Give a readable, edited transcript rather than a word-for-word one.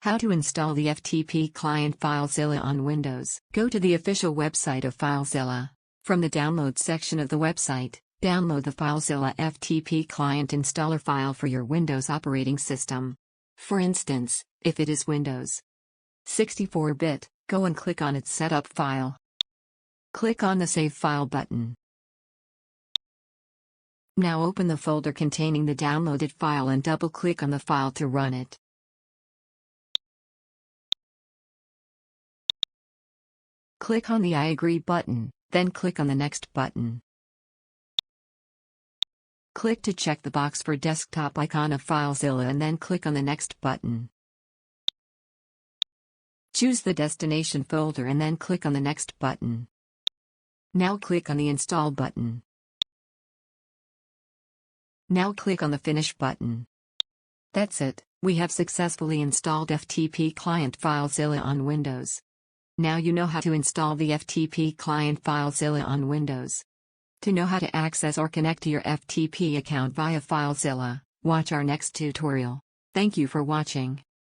How to install the FTP client Filezilla on Windows. Go to the official website of Filezilla. From the download section of the website, download the Filezilla FTP client installer file for your Windows operating system. For instance, if it is Windows 64-bit, go and click on its setup file. Click on the Save File button. Now open the folder containing the downloaded file and double-click on the file to run it. Click on the I agree button, then click on the Next button. Click to check the box for desktop icon of Filezilla and then click on the Next button. Choose the destination folder and then click on the Next button. Now click on the Install button. Now click on the Finish button. That's it, we have successfully installed FTP client Filezilla on Windows. Now you know how to install the FTP client Filezilla on Windows. To know how to access or connect to your FTP account via Filezilla, watch our next tutorial. Thank you for watching.